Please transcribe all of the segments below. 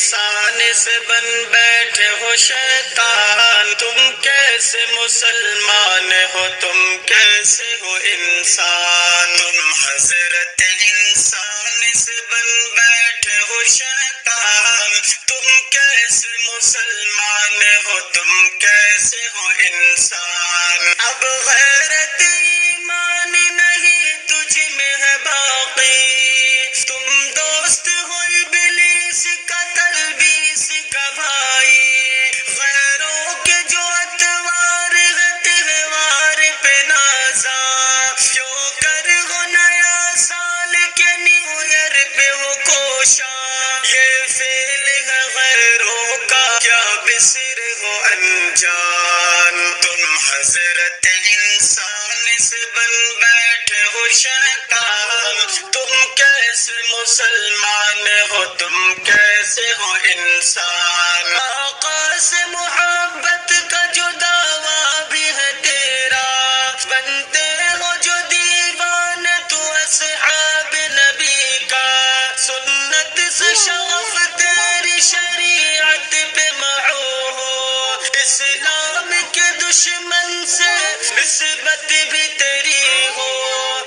انسان سے بن بیٹھے ہو شیطان، تم کیسے مسلمان ہو، تم کیسے ہو انسان؟ تم حضرت انسان سے بن بیٹھے ہو شیطان، تم کیسے مسلمان ہو، تم کیسے ہو انسان؟ اب غیرت ایمان نہیں تجھ میں ہے باقی، تم دوست ہو ابلیس کا تلبیس کا بھائی، غیروں کے جو اتوار ہے تہوار پہ نازا، کیوں کر ہو نیا سال کے نیو ایئر پہ ہو کوشاں، یہ فیل ہے غیروں کا کیا بسر ہو انجان؟ تم حضرت انسان سے بن بیٹھے ہو شیطان، تم کیسے مسلمان ہو، تم کیسے ہو انسان؟ آقا سے محبت کا جو دعویٰ بھی ہے تیرا، بنتے ہو جو دیوان تو اصحاب نبی کا، سنت سے شغف تیری شریعت پہ معو ہو، اسلام کے دشمن سے نسبت بھی تیری ہو،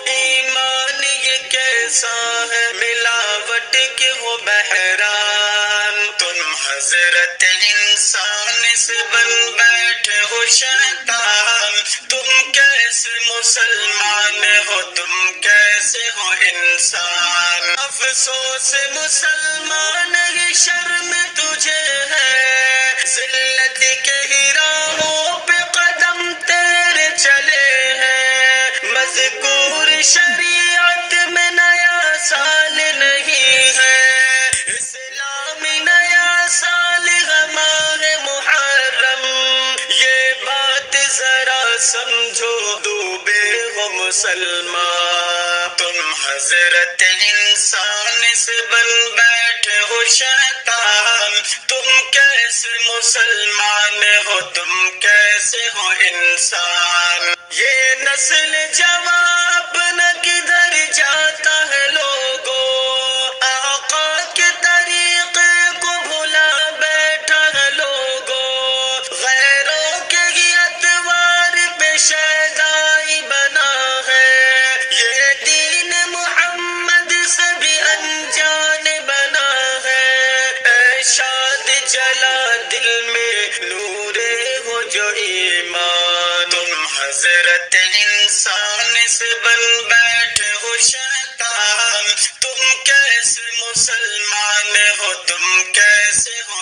ایمان یہ کیسا ہے ملاوٹ کے ہو بحران؟ تم حضرت انسان سے بن بیٹھے ہو شیطان، تم کیسے مسلمان ہو، تم کیسے ہو انسان؟ افسوس مسلمان ہی شرم تجھے ہے، ذلت کے ہی راہوں پہ قدم تیرے چلے ہیں، مذکور شریعت میں نیا سال نہیں ہے، اسلام نیا سال ہمارے محرم، یہ بات ذرا سمجھو ڈوبے ہو مسلمان۔ تم حضرت انسان سے بن بیٹھے ہو شیطان، تم کیسے مسلمان ہو، تم کیسے ہو انسان؟ یہ نسل جواب نہ کدھر جاتا ہے لوگوں، آقا کے طریقے کو بھلا بیٹھا ہے لوگوں، غیروں کے ہی اتوار پہ شیدائی بنا ہے، یہ دین محمد سے بھی انجان بنا ہے، اے شاد جلا دل میں نورے ہو جو ایمان۔ تم حضرت انسان سے بن بیٹھے ہو شیطان، تم کیسے مسلمان ہو، تم کیسے ہو